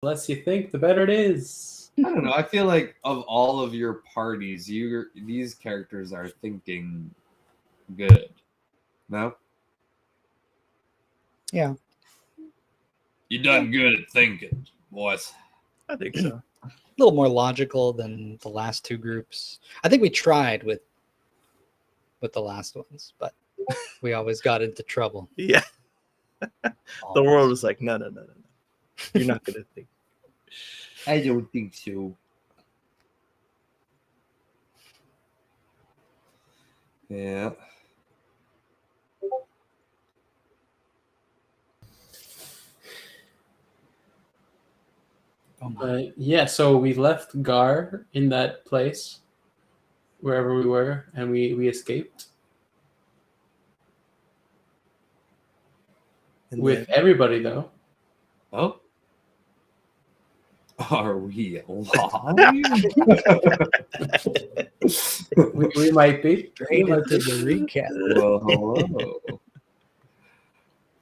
less you think, the better it is. I don't know. I feel like of all of your parties, these characters are thinking good. No? Yeah. You done good at thinking, boys. I think so. A little more logical than the last two groups. I think we tried with the last ones, but we always got into trouble. Yeah. The world was like, no. You're not going to think. I don't think so. Yeah. Yeah, so we left Gar in that place, wherever we were, and we escaped. And With then- everybody, though. Oh? Are we alive? we might be. Straight into the recap. Well, hello.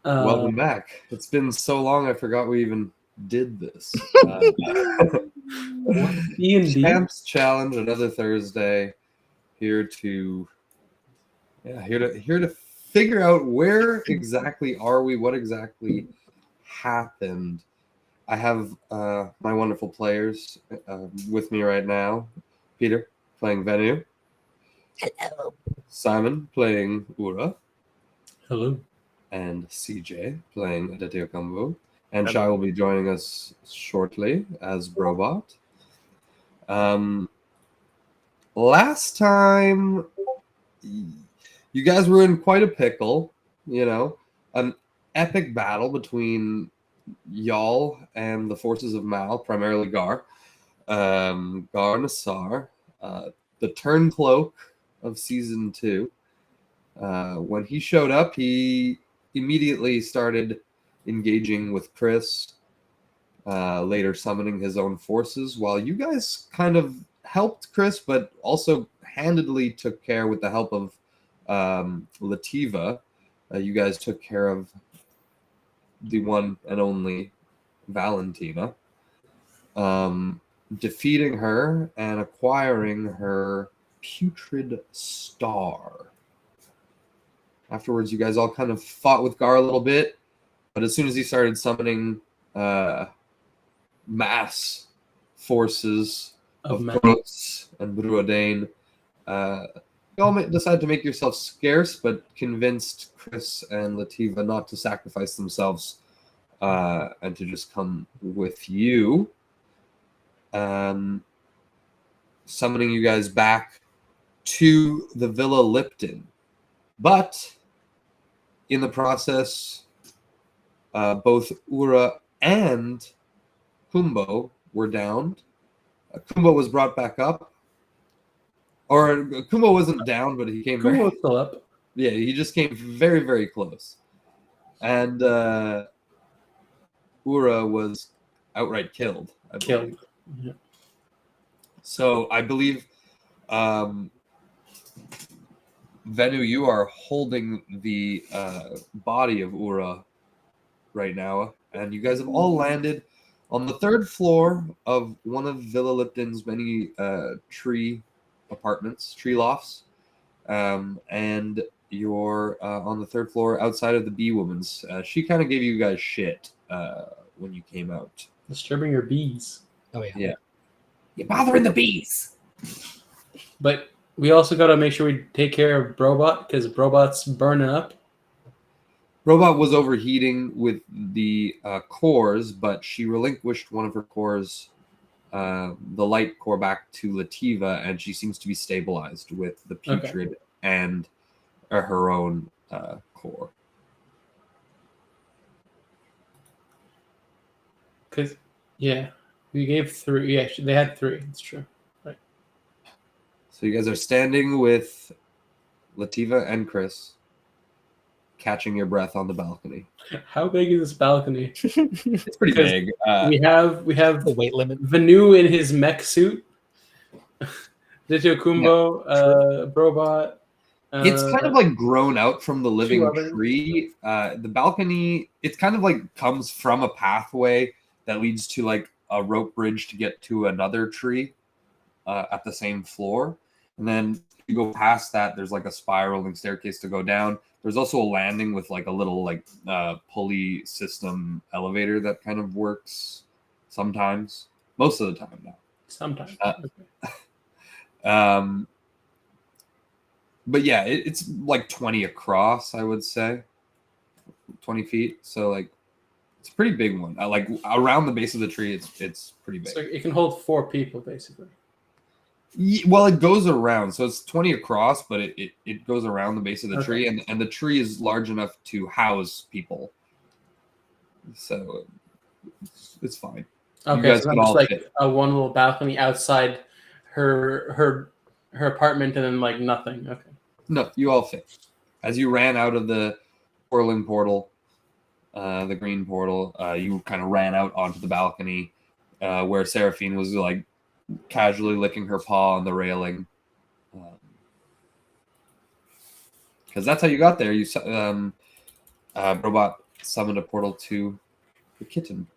Welcome back. It's been so long, I forgot we even did this. D&D. Champs Challenge, another Thursday. Here to figure out where exactly are we, what exactly happened. I have my wonderful players with me right now. Peter playing Venu. Hello. Simon playing Ura. Hello. And CJ playing Adateo Combo. And Hello. Shai will be joining us shortly as Brobot. Last time, you guys were in quite a pickle, an epic battle between y'all and the forces of Mal, primarily Gar. Gar Nassar, the Turncloak of Season 2. When he showed up, he immediately started engaging with Chris, later summoning his own forces, while you guys kind of helped Chris, but also handedly took care with the help of Lativa. You guys took care of the one and only Valentina, defeating her and acquiring her putrid star. Afterwards, you guys all kind of fought with Gar a little bit, but as soon as he started summoning mass forces of Grots and Bruadane, you all decided to make yourself scarce, but convinced Chris and Lativa not to sacrifice themselves and to just come with you, summoning you guys back to the Villa Lipton. But in the process, both Ura and Kumbo were downed. Kumbo was brought back up. Or Kumbo wasn't down, but he came Kumbo's still up. Yeah, he just came very, very close. And Ura was outright killed. I believe. Yeah. So I believe Venu, you are holding the body of Ura right now, and you guys have all landed on the third floor of one of Villa Lipton's many tree lofts, and you're on the third floor outside of the Bee Woman's. She kind of gave you guys shit when you came out. Disturbing your bees. Oh, yeah. Yeah. You're bothering the bees! But we also got to make sure we take care of Brobot, because Brobot's burning up. Robot was overheating with the cores, but she relinquished one of her cores, the light core, back to Lativa, and she seems to be stabilized with the putrid and her own core. Because, we gave 3. Yeah, they had 3. It's true. Right. So you guys are standing with Lativa and Chris, catching your breath on the balcony. How big is this balcony? It's pretty big. We have The weight limit. Venu in his mech suit. Ditio Kumbo, Brobot. It's kind of like grown out from the living others. tree. The balcony, it's kind of like comes from a pathway that leads to like a rope bridge to get to another tree at the same floor. And then you go past that, there's like a spiraling staircase to go down. There's also a landing with like a little like pulley system elevator that kind of works sometimes, most of the time now. Sometimes. But yeah, it's like 20 across, I would say, 20 feet. So like, it's a pretty big one. Like around the base of the tree, it's pretty big. So it can hold 4 people basically. Well, it goes around, so it's 20 across, but it goes around the base of the tree, and the tree is large enough to house people. So it's fine. Okay, You guys so can that's all like fit. a one little balcony outside her apartment, and then like nothing. Okay. No, you all fit. As you ran out of the whirling portal, the green portal, you kind of ran out onto the balcony, where Seraphine was like casually licking her paw on the railing. Because that's how you got there. You Robot summoned a portal to the kitten.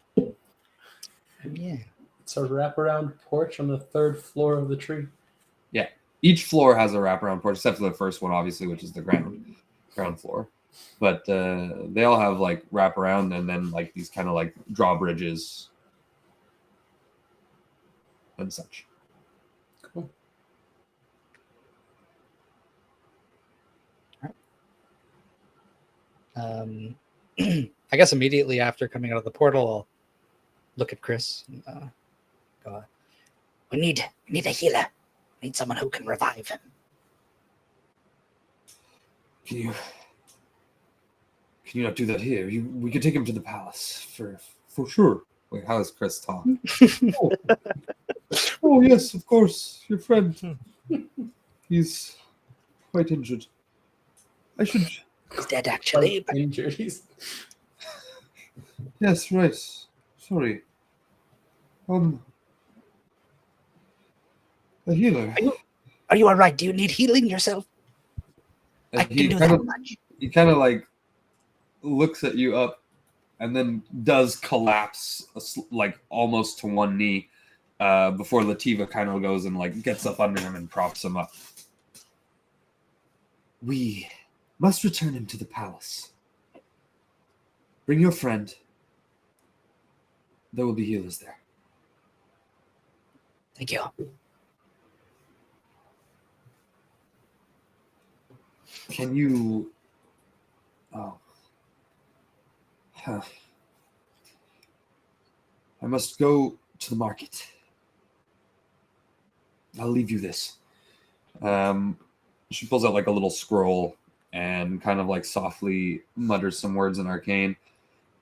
Yeah. It's a wraparound porch on the 3rd floor of the tree. Yeah. Each floor has a wraparound porch, except for the first one, obviously, which is the ground floor. But they all have like wraparound and then like these kind of like drawbridges and such. Cool. I guess immediately after coming out of the portal, I'll look at Chris and go, we need a healer. We need someone who can revive him. Can you not do that here? We could take him to the palace for sure. Wait, how does Chris talk? Oh yes, of course, your friend. He's quite injured. I should. He's dead, actually. But Injuries. Yes, right. Sorry. A healer. are you all right? Do you need healing yourself? I can do that much. He kind of like looks at you up, and then does collapse like almost to one knee before Lativa kind of goes and like gets up under him and props him up. We must return him to the palace. Bring your friend. There will be healers there. Thank you. Can you... Oh. Huh. I must go to the market. I'll leave you this. She pulls out like a little scroll and kind of like softly mutters some words in arcane,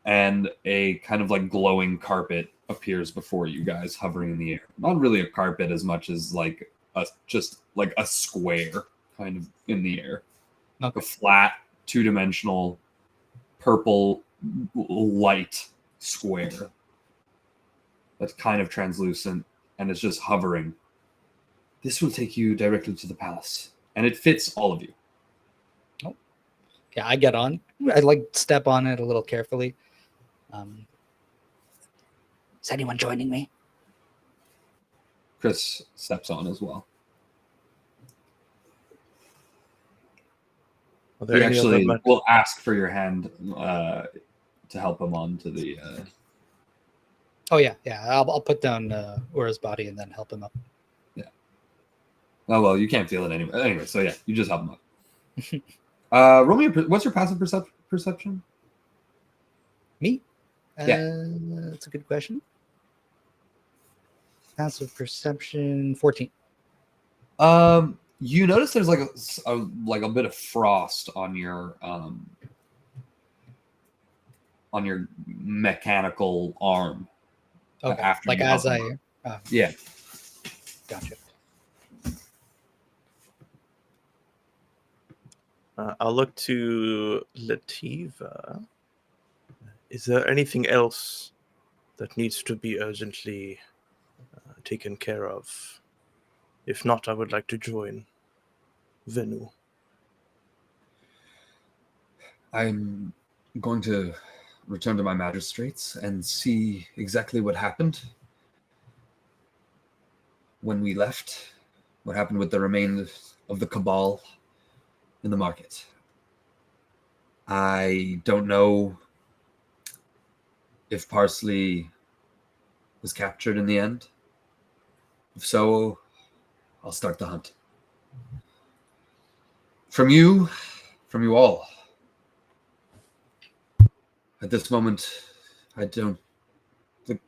and a kind of like glowing carpet appears before you guys, hovering in the air. Not really a carpet as much as like just like a square kind of in the air. Okay. A flat, 2-dimensional, purple light square that's kind of translucent and is just hovering. This will take you directly to the palace, and it fits all of you. Oh, yeah, I get on. I like step on it a little carefully. Is anyone joining me? Chris steps on as well. Are there He any actually other will ask for your hand to help him on to the... Oh yeah. I'll put down Ura's body and then help him up. Oh, well, you can't feel it anyway. Anyway, so yeah, you just help him up. Roll me what's your passive perception? Me? Yeah. That's a good question. Passive perception 14. You notice there's like a bit of frost on your mechanical arm. Okay. After Like you as help I him up. Yeah. Gotcha. I'll look to Lativa. Is there anything else that needs to be urgently taken care of? If not, I would like to join Venu. I'm going to return to my magistrates and see exactly what happened when we left, what happened with the remains of the cabal in the market. I don't know if Parsley was captured in the end. If so, I'll start the hunt. From you all. At this moment, I don't think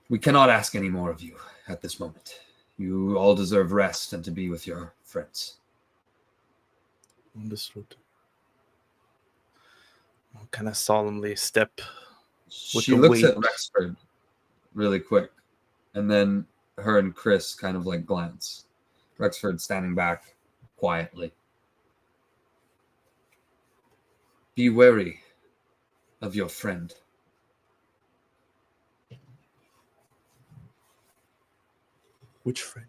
we cannot ask any more of you at this moment. You all deserve rest and to be with your friends. Understood. I'll kind of solemnly step. She the looks weight. at Rexford really quick, and then her and Chris kind of like glance. Rexford standing back quietly. Be wary of your friend. Which friend?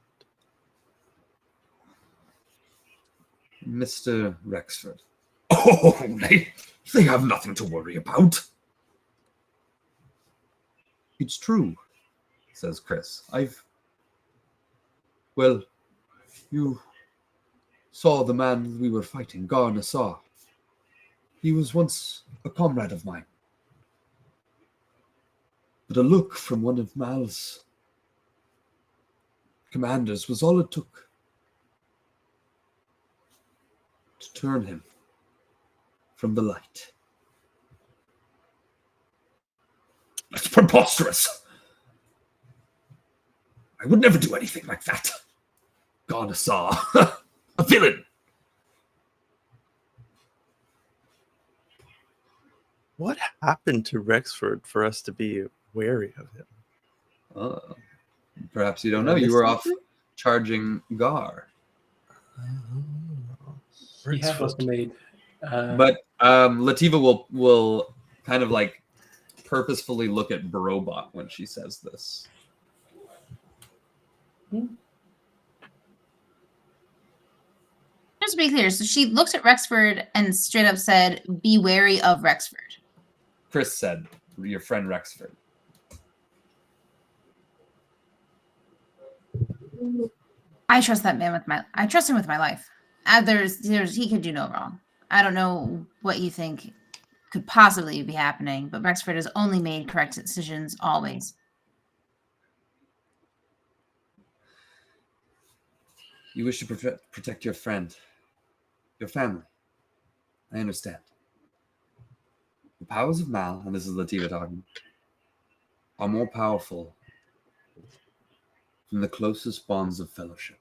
Mr. Rexford. Oh, they have nothing to worry about. It's true, says Chris. Well, you saw the man we were fighting, Gar Nassar. He was once a comrade of mine. But a look from one of Mal's commanders was all it took to turn him from the light. That's preposterous. I would never do anything like that. Gar Nassar, a villain. What happened to Rexford for us to be wary of him? Perhaps you don't know. You were off charging Gar. He had also made. But Lativa will kind of like purposefully look at Brobot when she says this. Just to be clear, so she looked at Rexford and straight up said, "Be wary of Rexford." Chris said, "Your friend Rexford." I trust that man I trust him with my life. He could do no wrong. I don't know what you think could possibly be happening, but Rexford has only made correct decisions always. You wish to protect your friend, your family. I understand. The powers of Mal, and this is Lativa talking, are more powerful than the closest bonds of fellowship.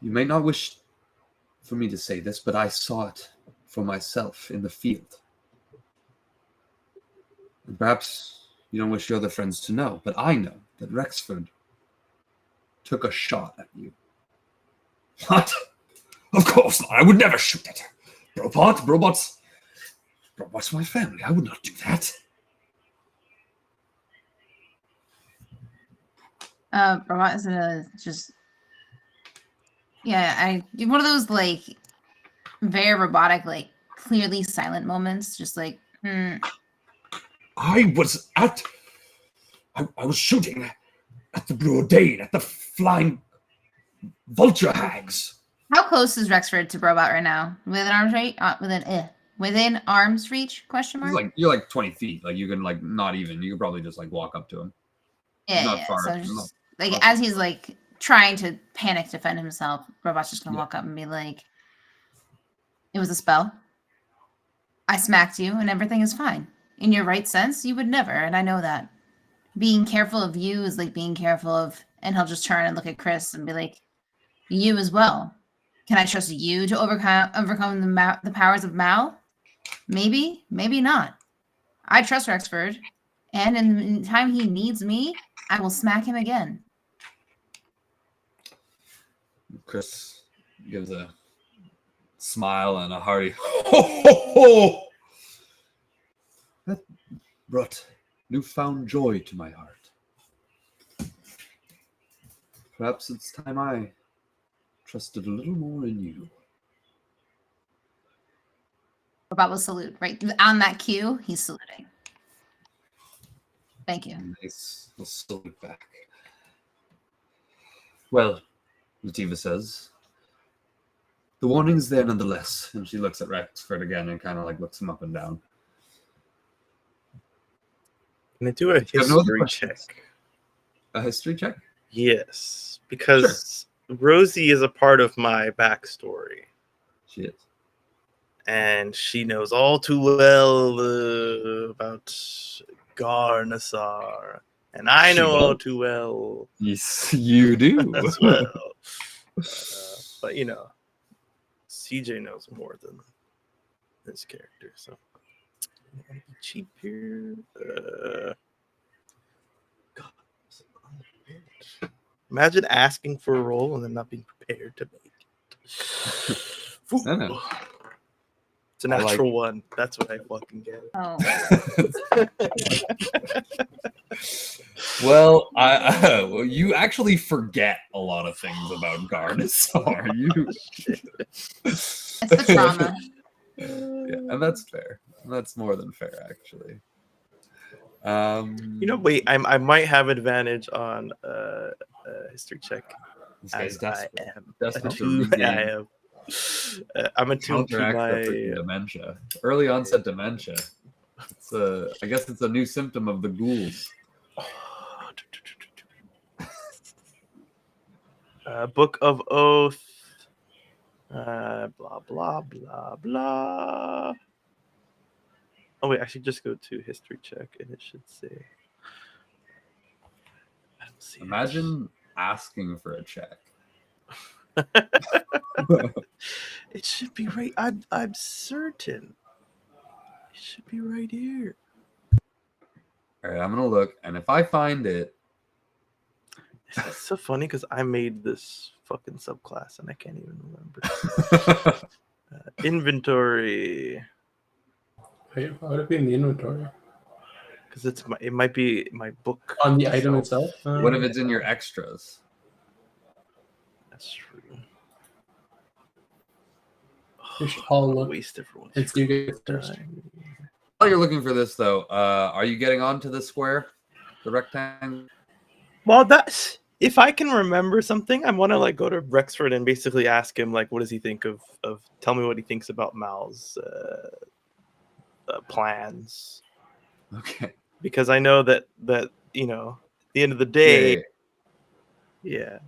You may not wish for me to say this, but I saw it for myself in the field. And perhaps you don't wish your other friends to know, but I know that Rexford took a shot at you. What? Of course not. I would never shoot at her. Brobot's my family. I would not do that. Robot is just, yeah, one of those like very robotic, like clearly silent moments, just like, I was shooting at the Predating, at the flying vulture hags. How close is Rexford to Brobot right now? Within arm's reach? Within arm's reach? Question mark. You're like 20 feet. Like you can like not even. You could probably just like walk up to him. Yeah, not far. So just, not like far. as he's like trying to panic defend himself, Brobot's just gonna walk up and be like, "It was a spell. I smacked you, and everything is fine. In your right sense, you would never, and I know that. Being careful of you is like being careful of." And he'll just turn and look at Chris and be like, "You as well. Can I trust you to overcome the powers of Mal? Maybe, maybe not. I trust Rexford, and in the time he needs me, I will smack him again." Chris gives a smile and a hearty ho ho ho. That brought newfound joy to my heart. Perhaps it's time I trusted a little more in you. Robot will salute. Right on that cue, he's saluting. Thank you. Nice. We'll salute back. Well, Lativa says, the warning's there nonetheless. And she looks at Rexford again and kind of like looks him up and down. Can I do a you have no other history questions? check? A history check? Yes, because Rosie is a part of my backstory. She is. And she knows all too well about Garnassar. And I know all too well Yes, you do. as well. But, you know, CJ knows more than this character. So, I want to be cheap here. God, imagine asking for a roll and then not being prepared to make it. I know. It's a natural one. That's what I fucking get. Oh, Well, well, you actually forget a lot of things about Garnassar. it's the trauma. Yeah, and that's fair. That's more than fair, actually. You know, wait, I might have advantage on history check. This guy's As desperate. I am. Desperate to Attuned, regain I am. I'm attuned to counteract my. the freaking dementia. Early onset dementia. It's I guess it's a new symptom of the ghouls. Book of Oath. Blah blah blah blah. Oh wait, I should just go to history check, and it should say. I don't see Imagine asking for a check. It should be right. I'm certain. It should be right here. All right, I'm gonna look, and if I find it, It's so funny because I made this fucking subclass and I can't even remember. Inventory, Wait, why would it be in the inventory? because it might be my book On the item itself? what if it's in your extras? That's true. We should all look. Waste everyone's It's you get first. time. While you're looking for this, though, are you getting onto the square, the rectangle? Well, that's if I can remember something, I want to like go to Rexford and basically ask him like, what does he think of tell me what he thinks about Mal's plans, Okay. because I know that you know at the end of the day, yeah.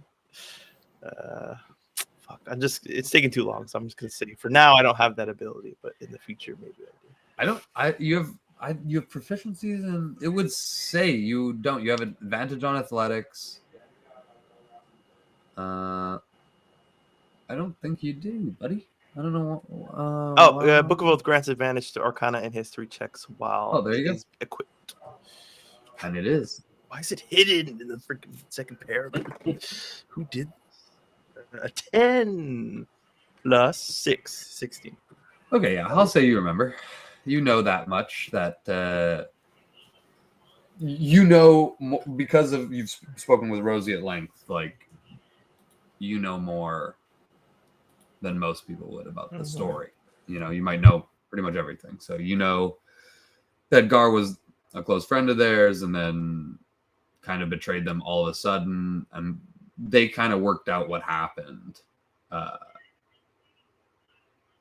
Fuck, it's taking too long, so I'm just gonna say for now I don't have that ability, but in the future maybe I do. You have proficiencies in. It would say you don't. You have an advantage on athletics. I don't think you do, buddy. I don't know. Book of Oath grants advantage to Arcana and History checks while there you go. equipped. And it is. Why is it hidden in the freaking second paragraph? Who did a 10 plus 6, 16. Okay, yeah, I'll say you remember. You know that much that you know because of you've spoken with Rosie at length. Like you know more than most people would about the story. You know, you might know pretty much everything. So you know that Gar was a close friend of theirs, and then kind of betrayed them all of a sudden, and they kind of worked out what happened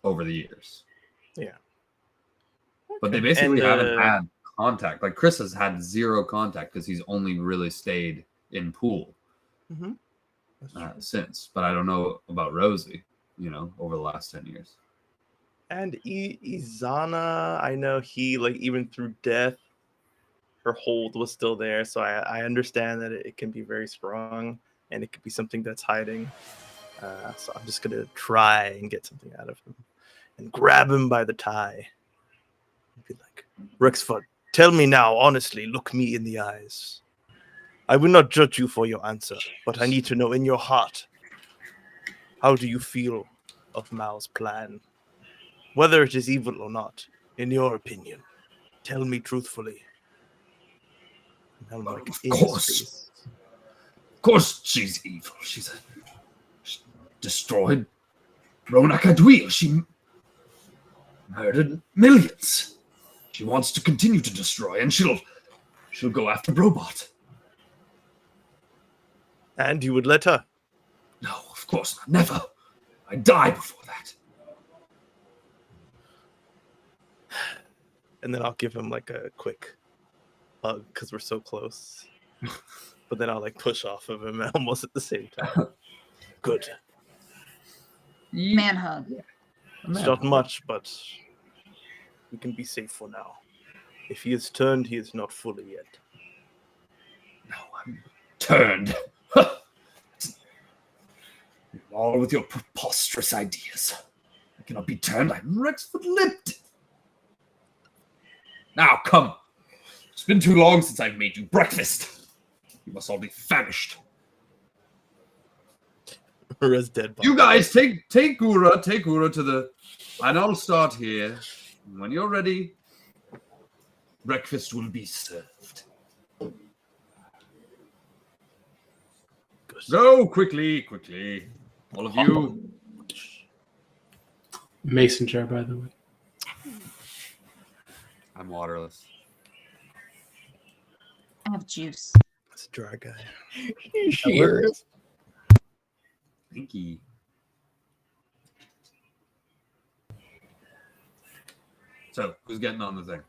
over the years. Yeah. But they basically haven't had contact. Like Chris has had zero contact because he's only really stayed in pool since. But I don't know about Rosie, you know, over the last 10 years. And Izana, I know he, like, even through death, her hold was still there. So I understand that it can be very strong and it could be something that's hiding. So I'm just going to try and get something out of him and grab him by the tie. And be like, Rexford, tell me now, honestly, look me in the eyes. I will not judge you for your answer, but I need to know in your heart, how do you feel of Mal's plan? Whether it is evil or not, in your opinion, tell me truthfully. Of course. course she's evil. She destroyed Roan Acaduil. She murdered millions. She wants to continue to destroy, and she'll go after Robot. And you would let her? No, of course not. Never. I'd die before that. And then I'll give him like a quick hug because we're so close. But then I'll like push off of him almost at the same time. Good. Man hug. It's not much, but we can be safe for now. If he is turned, he is not fully yet. No, I'm turned. All with your preposterous ideas. I cannot be turned. I'm Rexford-lipped. Now, come. It's been too long since I've made you breakfast. You must all be famished. Ura's dead body. You guys, take Ura to the... And I'll start here. When you're ready, breakfast will be served. Go, quickly. All of you. Mason jar, by the way. I'm waterless. I have juice. That's a dry guy. Cheers. Thank you. So, who's getting on the thing?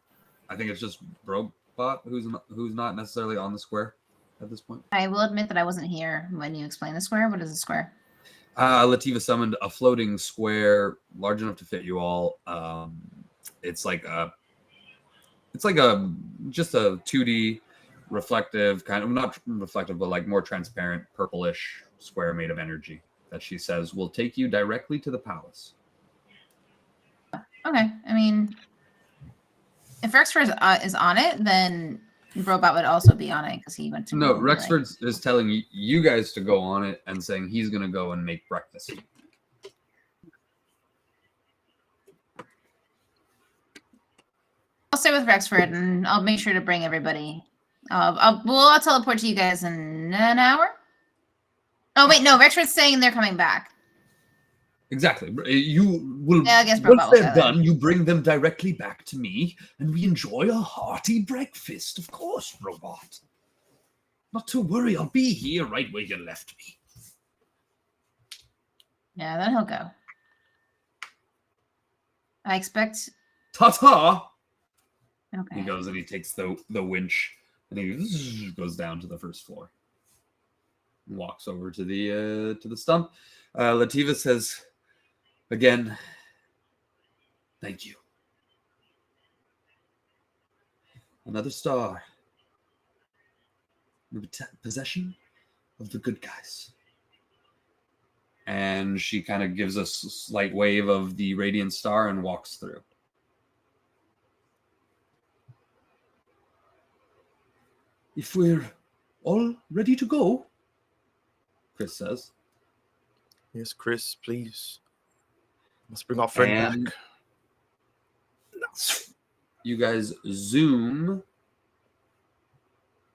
I think it's just Robot who's not necessarily on the square at this point. I will admit that I wasn't here when you explained the square. What is a square? Lativa summoned a floating square large enough to fit you all. It's like just a 2D reflective kind of, not reflective, but like more transparent purplish square made of energy that she says will take you directly to the palace. Okay. I mean, if Rexford is on it, then Robot would also be on it because he went to. No, Rexford is telling you guys to go on it and saying he's going to go and make breakfast. I'll stay with Rexford and I'll make sure to bring everybody. I'll teleport to you guys in an hour. Oh wait, no, Rexford's saying they're coming back. Exactly. You will. Yeah, I guess Once Robot will they're go done, then. you bring them directly back to me, and we enjoy a hearty breakfast. Of course, Robot. Not to worry, I'll be here right where you left me. Yeah, then he'll go. I expect. Ta-ta! Okay. He goes and he takes the winch and he goes down to the first floor. And walks over to the stump. Lativa says, again, thank you. Another star in the possession of the good guys. And she kind of gives us a slight wave of the radiant star and walks through. If we're all ready to go, Chris says. Yes, Chris, please. Let's bring our friend And back. you guys zoom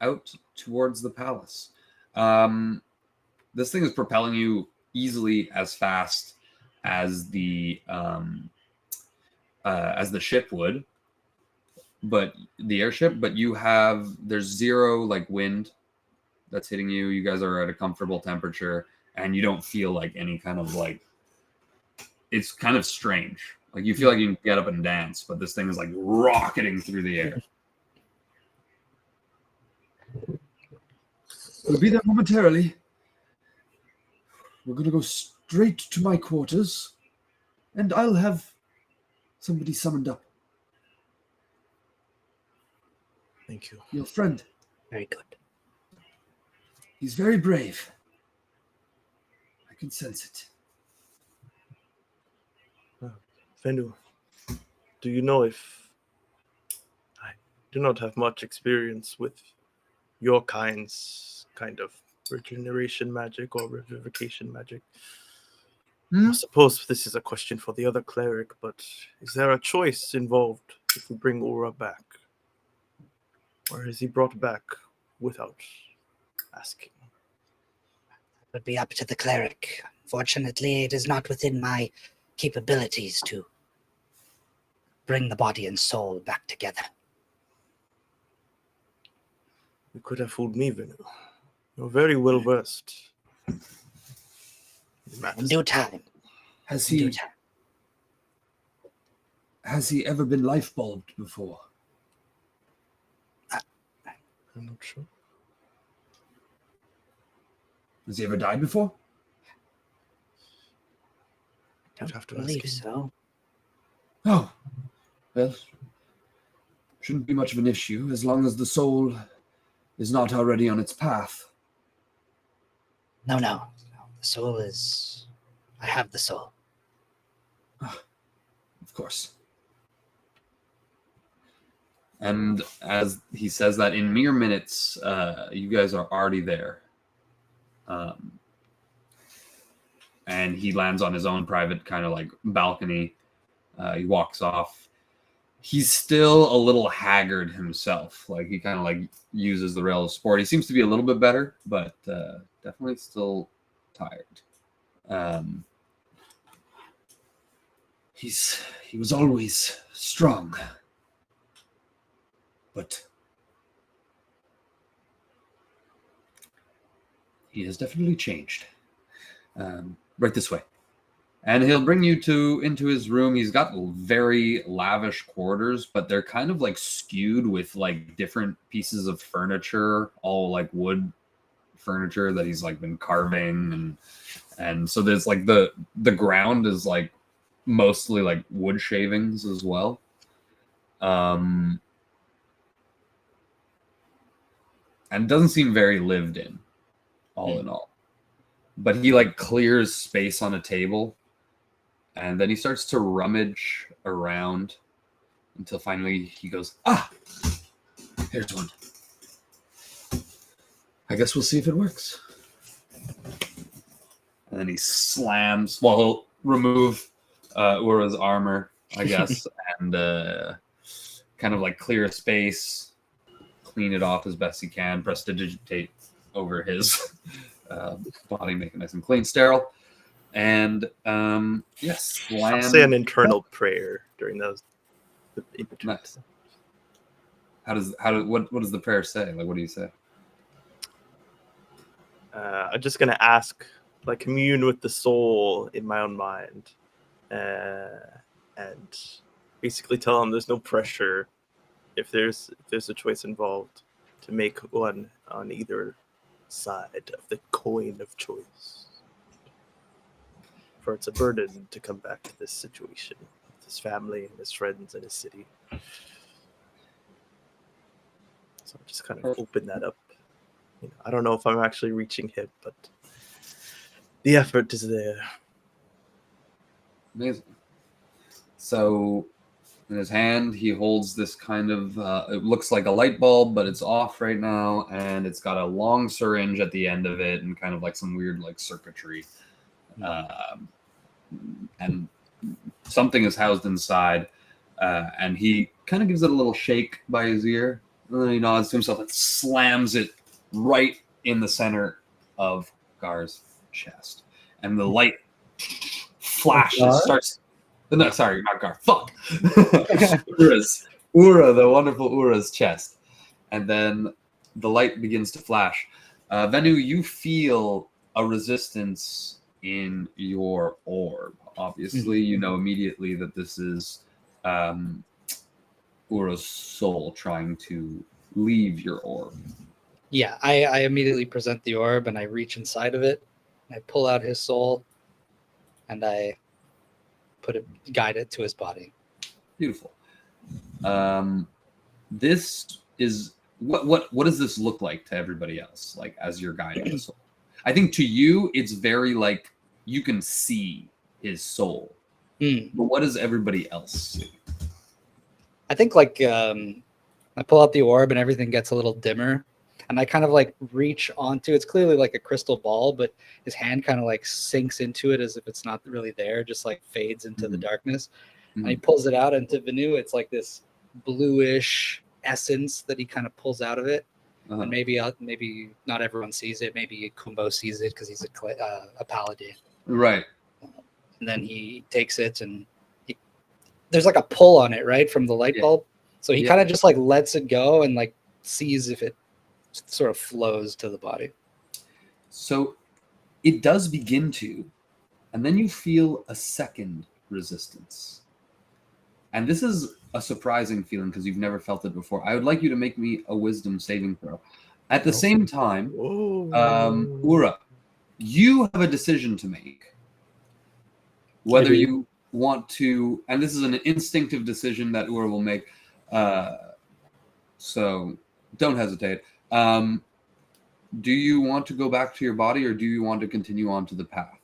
out towards the palace. This thing is propelling you easily as fast as the ship would, but the airship. But there's zero like wind that's hitting you. You guys are at a comfortable temperature, and you don't feel like any kind of like. It's kind of strange. Like you feel like you can get up and dance, but this thing is like rocketing through the air. we'll be there momentarily. We're going to go straight to my quarters, and I'll have somebody summoned up. Thank you. Your friend. Very good. He's very brave. I can sense it. Fendu, do you know if I do not have much experience with your kind of regeneration magic or revivification magic? I suppose this is a question for the other cleric, but is there a choice involved if we bring Ura back? Or is he brought back without asking? would be up to the cleric. Fortunately, it is not within my capabilities to bring the body and soul back together. You could have fooled me, Venu. You're very well versed. In due time. Has In due he time. has he ever been life bulbed before? I'm not sure. Has he ever died before? You'd have to believe ask him. so. Oh, well, shouldn't be much of an issue as long as the soul is not already on its path. No. The soul is... I have the soul. Of course. And as he says that, in mere minutes, you guys are already there. And he lands on his own private kind of like balcony. He walks off. He's still a little haggard himself. Like he kind of like uses the rail of sport. He seems to be a little bit better, but definitely still tired. He was always strong. But he has definitely changed. Right this way. And he'll bring you into his room. He's got very lavish quarters, but they're kind of like skewed with like different pieces of furniture, all like wood furniture that he's like been carving, and so there's like the ground is like mostly like wood shavings as well. And it doesn't seem very lived in, all in all. But he like clears space on a table, and then he starts to rummage around until finally he goes, Ah! Here's one. I guess we'll see if it works. and then he slams. Well, he'll remove Ura's armor, I guess, and kind of like clear a space, clean it off as best he can, prestidigitate over his body, make it nice and clean, sterile, and yes, I'll say an internal prayer during those in between. Nice. What does the prayer say? Like, what do you say? I'm just gonna ask, like, commune with the soul in my own mind, and basically tell him there's no pressure if there's a choice involved to make one on either side of the coin of choice. For it's a burden to come back to this situation with his family and his friends and his city. So I'm just kind of open that up. You know, I don't know if I'm actually reaching him, but the effort is there. Amazing. So in his hand, he holds this kind of, it looks like a light bulb, but it's off right now. And it's got a long syringe at the end of it and kind of like some weird like circuitry. And something is housed inside. And he kind of gives it a little shake by his ear. And then he nods to himself and slams it right in the center of Gar's chest. And the light flashes, starts... No, sorry, not Gar. Fuck! Ura, the wonderful Ura's chest. And then the light begins to flash. Venu, you feel a resistance in your orb. Obviously, you know immediately that this is Ura's soul trying to leave your orb. Yeah, I immediately present the orb and I reach inside of it. And I pull out his soul and I guide it to his body. Beautiful. This is what does this look like to everybody else? Like as you're guiding the soul, I think to you it's very like you can see his soul. But what does everybody else see? I think like I pull out the orb and everything gets a little dimmer. And I kind of like reach onto, it's clearly like a crystal ball, but his hand kind of like sinks into it as if it's not really there, just like fades into the darkness. And he pulls it out into Venu. It's like this bluish essence that he kind of pulls out of it. And maybe not everyone sees it. Maybe Kumbo sees it because he's a paladin. Right. And then he takes it, and there's like a pull on it, right, from the light bulb. So he kind of just like lets it go and like sees if it sort of flows to the body. So it does begin to, and then you feel a second resistance. And this is a surprising feeling because you've never felt it before. I would like you to make me a wisdom saving throw. At the same time, Ura, you have a decision to make. Whether you want to, and this is an instinctive decision that Ura will make, so don't hesitate. Do you want to go back to your body, or do you want to continue on to the path?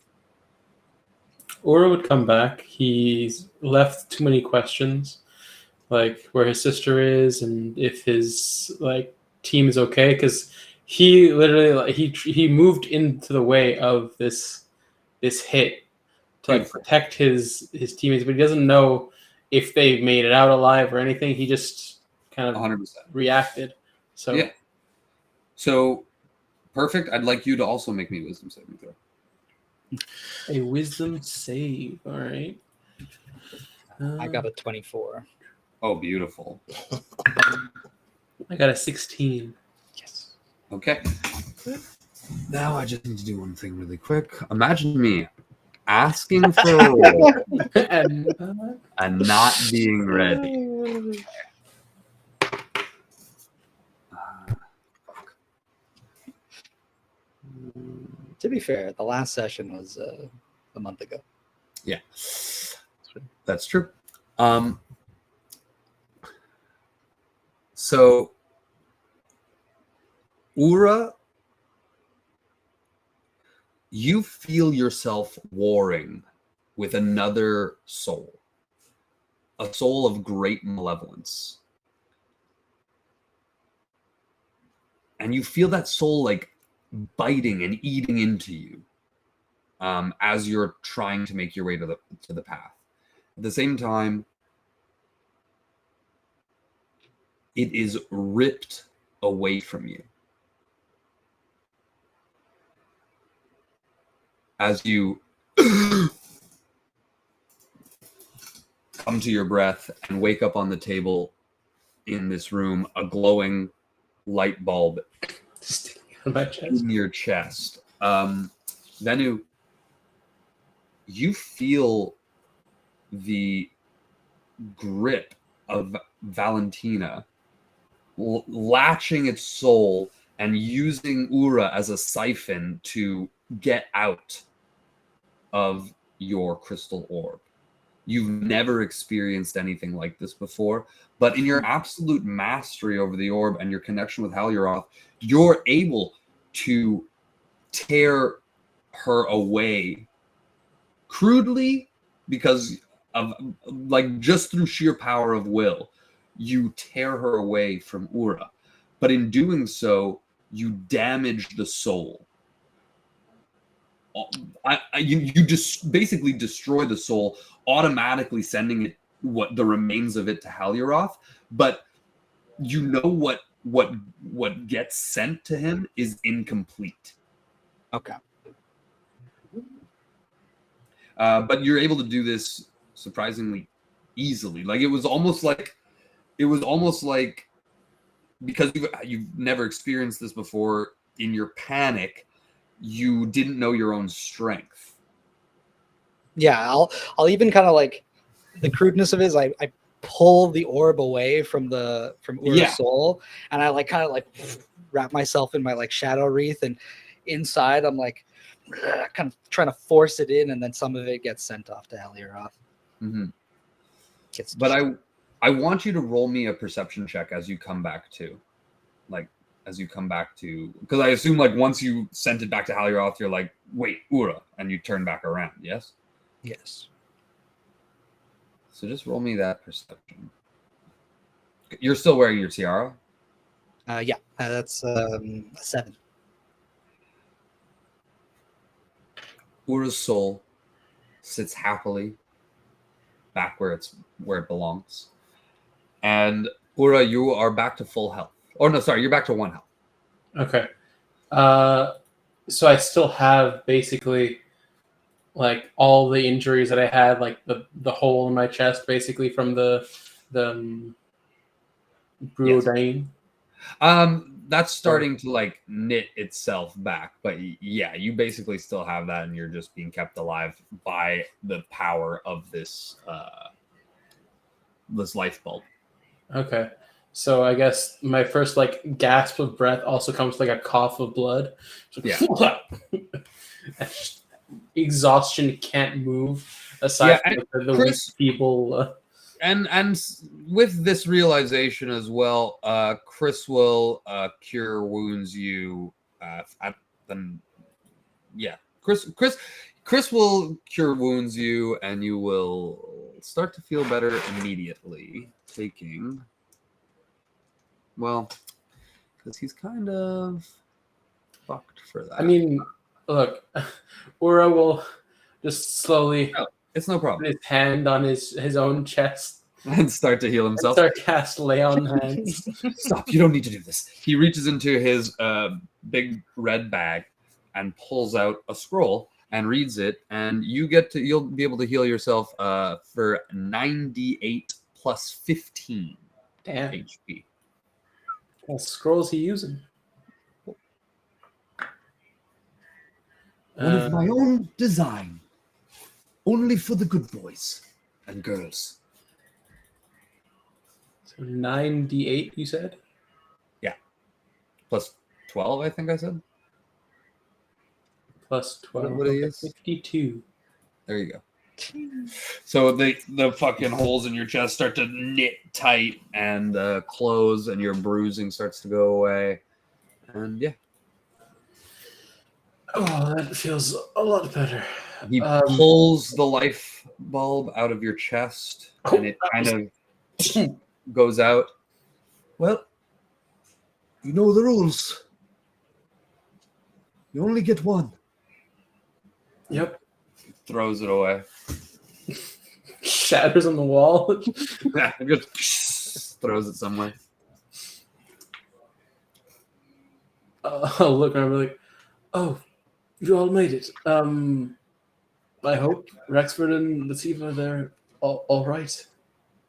Ura would come back. He's left too many questions, like where his sister is and if his like team is okay, because he literally he moved into the way of this hit to like protect his teammates, but he doesn't know if they've made it out alive or anything. He just kind of 100% reacted. So yeah. So perfect. I'd like you to also make me a wisdom saving throw. A wisdom save. All right. I got a 24. Oh, beautiful. I got a 16. Yes. Okay. Now I just need to do one thing really quick. Imagine me asking for a roll And not being ready. To be fair, the last session was a month ago. Yeah, that's true. So, Ura, you feel yourself warring with another soul, a soul of great malevolence. And you feel that soul like biting and eating into you as you're trying to make your way to the path. At the same time, it is ripped away from you. As you come to your breath and wake up on the table in this room, a glowing light bulb sticking on my chest. in your chest. Venu, you feel the grip of Valentina latching its soul and using Ura as a siphon to get out of your crystal orb. You've never experienced anything like this before, but in your absolute mastery over the orb and your connection with Halyaroth, you're able to tear her away crudely because of like just through sheer power of will. You tear her away from Ura, but in doing so, you damage the soul. You just basically destroy the soul, automatically sending it the remains of it to Halyaroth. But you know what gets sent to him is incomplete. Okay. But you're able to do this surprisingly easily. Like it was almost like because you've never experienced this before. In your panic, you didn't know your own strength. Yeah, I'll even kind of like the crudeness of it is I pull the orb away from Ura's soul, and I like kind of like wrap myself in my like shadow wreath, and inside I'm like kind of trying to force it in, and then some of it gets sent off to Halyaroth. Mm-hmm. But I want you to roll me a perception check as you come back to, because I assume like once you sent it back to Halyaroth, you're like, wait, Ura, and you turn back around. Yes. Yes. So just roll me that perception. You're still wearing your tiara? Yeah, that's a 7. Ura's soul sits happily back where it belongs. And Ura, you are back to full health. Or no, sorry, you're back to 1 health. Okay. So I still have basically like all the injuries that I had, like the hole in my chest, basically from the Bruodine. That's starting to like knit itself back, but yeah, you basically still have that, and you're just being kept alive by the power of this this life bulb. Okay. So I guess my first like gasp of breath also comes like a cough of blood. Yeah. Exhaustion, can't move Yeah, aside from and like, the weak Chris, people. and with this realization as well, Chris will cure wounds you at the yeah. Chris will cure wounds you, and you will start to feel better immediately. Taking well, because he's kind of fucked for that. I mean, look, Ura will just slowly No, it's no put problem. his hand on his own chest And start to heal and himself. start cast lay on hands. Stop! You don't need to do this. He reaches into his big red bag and pulls out a scroll and reads it, and you'll be able to heal yourself for 98 plus 15 Damn, HP. what scrolls he using? One of my own design. Only for the good boys and girls. So 98, you said? Plus 12, I think I said. Plus 12. What it Okay, is? 52. There you go. So the fucking holes in your chest start to knit tight and close, and your bruising starts to go away. And yeah, Oh, that feels a lot better. he pulls the life bulb out of your chest, and it kind of goes out. Well, you know the rules. You only get one. Yep. Throws it away. Shatters on the wall. Yeah, it just throws it somewhere. I'll look around and be like, oh, you all made it. I hope Rexford and Latifa, they're all right.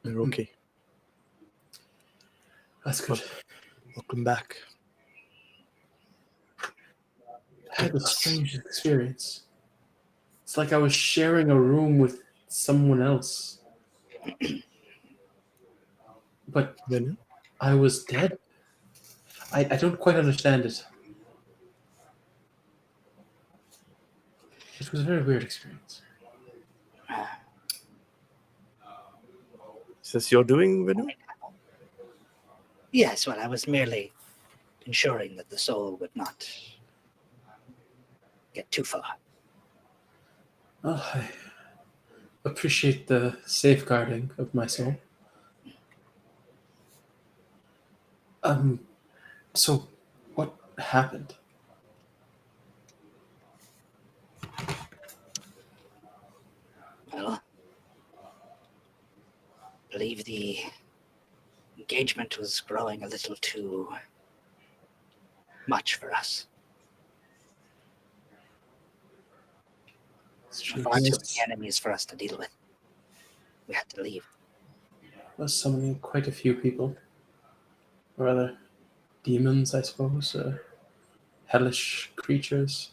We're okay. That's good. Welcome back. I had a strange experience. It's like I was sharing a room with someone else. But Then I was dead. I don't quite understand it. It was a very weird experience. is this your doing, Venu? Yes, well, I was merely ensuring that the soul would not get too far. Oh, I appreciate the safeguarding of my soul. So what happened? Well, I believe the engagement was growing a little too much for us. Far too many enemies for us to deal with. We had to leave. Was summoning quite a few people. Or rather, demons, I suppose. Hellish creatures.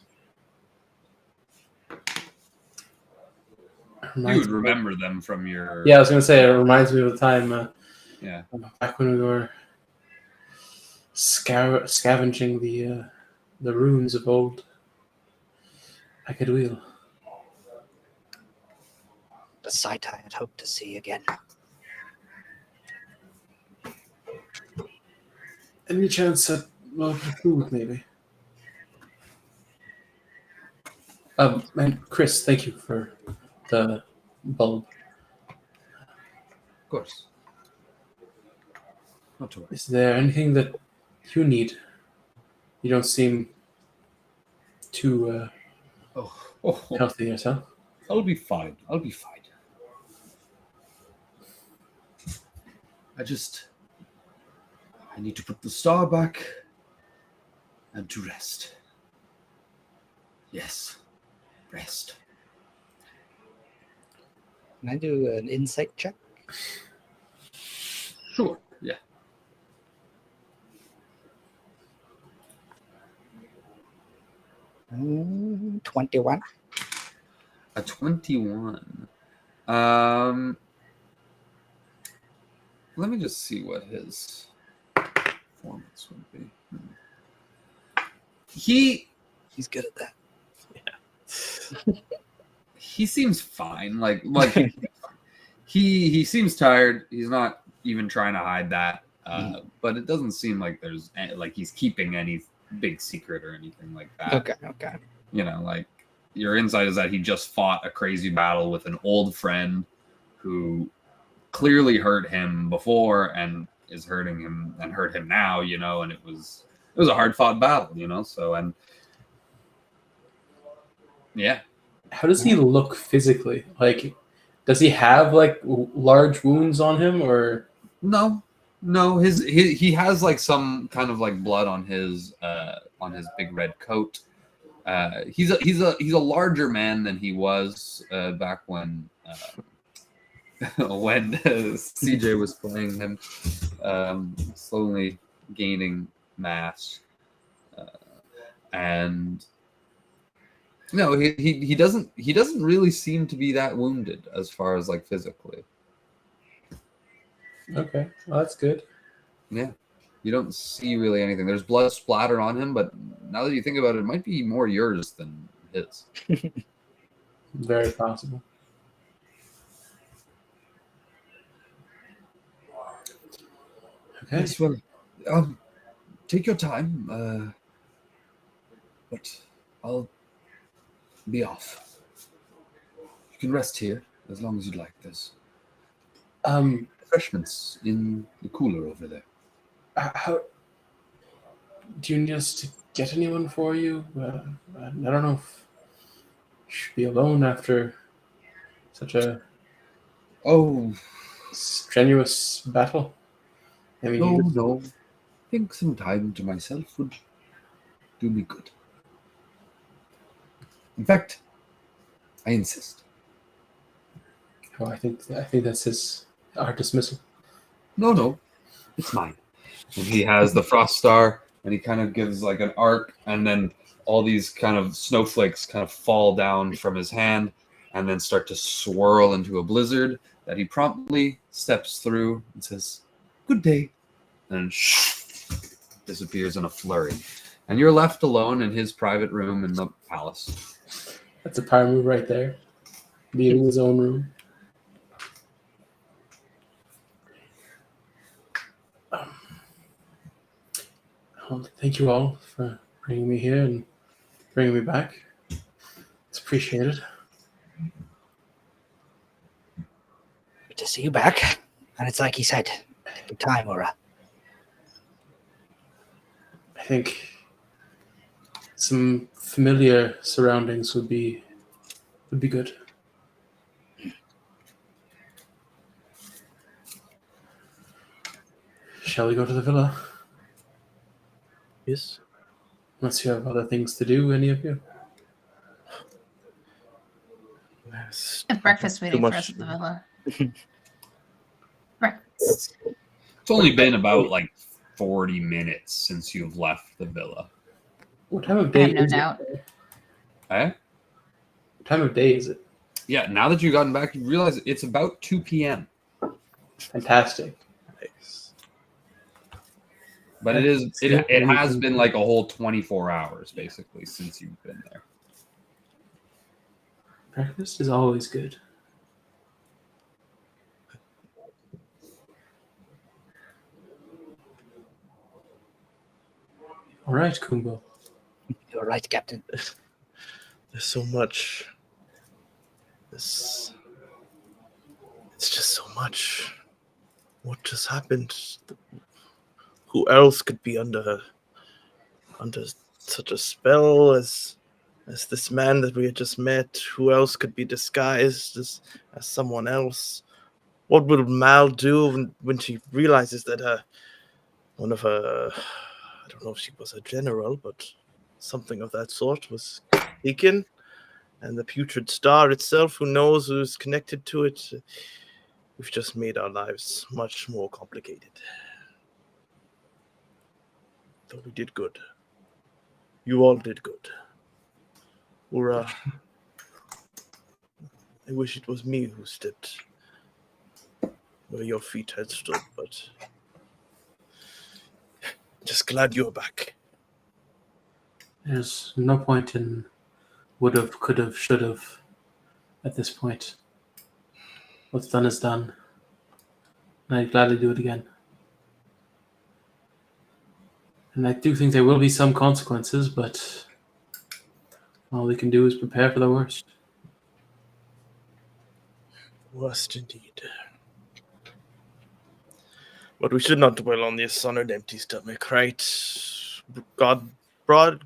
You would remember them from your... Yeah, I was going to say, it reminds me of the time Yeah. back when we were scavenging the ruins of old Acaduil. The sight I had hoped to see again. Any chance at food, maybe? And Chris, thank you for the bulb. Of course. Not to worry. Is there anything that you need? You don't seem too healthy yourself. I'll be fine. I need to put the star back And to rest. Yes, rest. Can I do an insight check? Sure. Yeah. 21. A 21. Let me just see what his performance would be. He's good at that. He seems fine. Like he seems tired. He's not even trying to hide that. But it doesn't seem like there's like he's keeping any big secret or anything like that. Okay. You know, like your insight is that he just fought a crazy battle with an old friend who clearly hurt him before and is hurting him and hurt him now, you know, and it was a hard fought battle, you know. So and yeah. How does he look physically? Like, does he have like large wounds on him, or No, he has like some kind of like blood on his big red coat. He's a larger man than he was back when when CJ was playing him, slowly gaining mass, and no, he doesn't really seem to be that wounded as far as like physically. okay, well, that's good. Yeah. You don't see really anything. There's blood splattered on him, but now that you think about it, it might be more yours than his. Very possible. Okay. Yes, well, take your time. But I'll be off. You can rest here as long as you'd like. There's refreshments in the cooler over there. How do you need us to get anyone for you? I don't know if you should be alone after such a Oh, strenuous battle. I mean, No. I think some time to myself would do me good. In fact, I insist. oh, I think that's our dismissal. No, it's mine. and he has the frost star, and he kind of gives like an arc, and then all these kind of snowflakes kind of fall down from his hand, and then start to swirl into a blizzard that he promptly steps through and says, "Good day," and disappears in a flurry. And you're left alone in his private room in the palace. That's a power move right there. Being in his own room. Well, thank you all for bringing me here and bringing me back. It's appreciated. Good to see you back. And it's like he said, good time, Ura. I think some familiar surroundings would be good. Shall we go to the villa? Yes. Unless you have other things to do, any of you? Yes. We have breakfast Too waiting for much us to at the do. villa. Breakfast. It's only been about like 40 minutes since you've left the villa. What time of I day have no is doubt. it? Eh? What time of day is it? Yeah, now that you've gotten back, you realize it's about 2 p.m. Fantastic. Nice. But it has been like a whole 24 hours basically since you've been there. Breakfast is always good. All right, Kumbo. You're right, Captain. There's so much. It's just so much. What just happened? Who else could be under such a spell as this man that we had just met? Who else could be disguised as someone else? What will Mal do when she realizes that one of her don't know if she was a general, but something of that sort was taken. And the putrid star itself, who knows who's connected to it, we've just made our lives much more complicated. Though we did good. You all did good. Ura, I wish it was me who stepped where your feet had stood, but just glad you're back. There's no point in would have, could have, should have at this point. What's done is done. And I'd gladly do it again. And I do think there will be some consequences, but all we can do is prepare for the worst. Worst indeed. But we should not dwell on this on an empty stomach, right? Robot?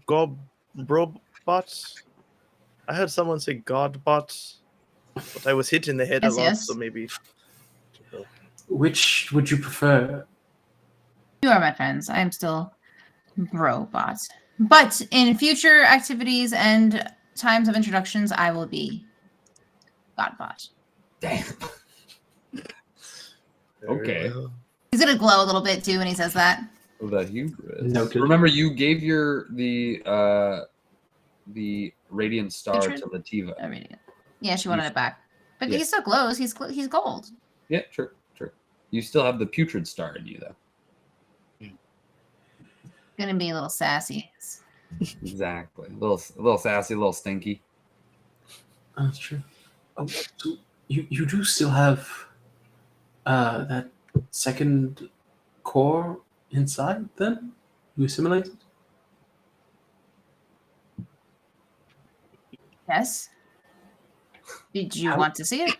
I heard someone say Godbot, but I was hit in the head a lot, Yes. so maybe. Which would you prefer? You are my friends. I am still robot. But in future activities and times of introductions, I will be Godbot. Damn. Okay. He's gonna glow a little bit too when he says that. The hubris. Noted. Remember, you gave the radiant star Hatred? to Lativa. I mean, yeah, she wanted it back, but Yeah. he still glows. He's gold. Yeah, true. You still have the putrid star in you, though. Gonna be a little sassy. Exactly. A little sassy, a little stinky. That's true. Oh, so you do still have that second core inside then? You assimilated? Yes. Did you How- want to see it?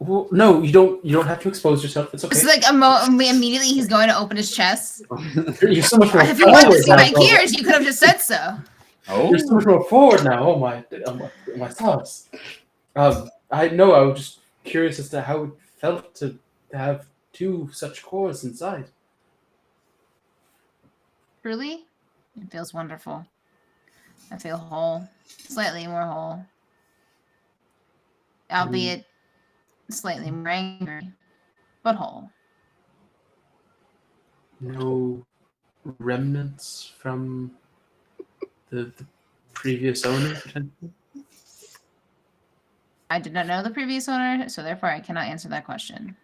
Well, no, you don't. You don't have to expose yourself. It's okay. It's like immediately he's going to open his chest. You're so much more If you wanted to forward see my now. gears, you could have just said so. Oh, You're so much more forward now. Oh my thoughts. I know. I was just curious as to how it felt to have two such cores inside. Truly, it feels wonderful. I feel whole, slightly more whole, albeit slightly more angry, but whole. No remnants from the previous owner, potentially? I did not know the previous owner, so therefore I cannot answer that question.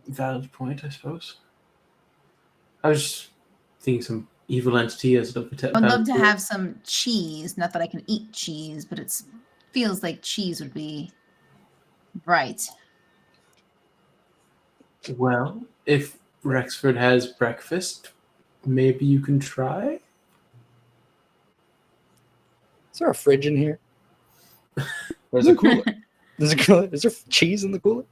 Valid point, I suppose. I was just thinking some evil entity as a I'd love to have some cheese. Not that I can eat cheese, but it feels like cheese would be right. Well, if Rexford has breakfast, maybe you can try. Is there a fridge in here? there's a cooler. Is there cheese in the cooler?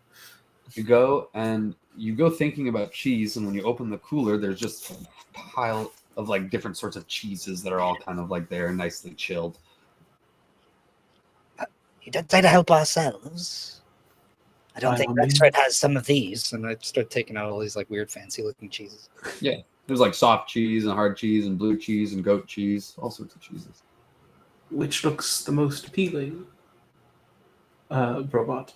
You go thinking about cheese, and when you open the cooler, there's just a pile of like different sorts of cheeses that are all kind of like there, nicely chilled. You don't try to help ourselves. I don't By think all means. Rexford has some of these. And I start taking out all these like weird, fancy looking cheeses. There's like soft cheese and hard cheese and blue cheese and goat cheese, all sorts of cheeses. Which looks the most appealing? Robot.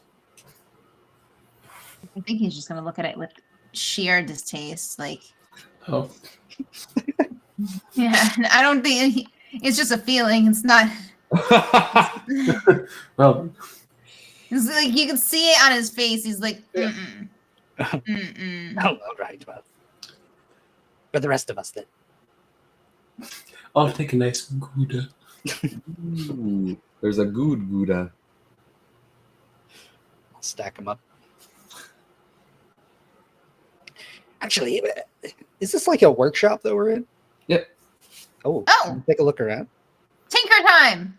I think he's just going to look at it with sheer distaste. Like, Oh. yeah, I don't think it's just a feeling. It's not. Well, It's like you can see it on his face. He's like, mm-mm. Mm-mm. Oh, all right. Well, for the rest of us, then. I'll take a nice Gouda. Ooh, there's a good Gouda. I'll stack them up. Actually, is this like a workshop that we're in? Yep. Oh, Oh. take a look around. Tinker time.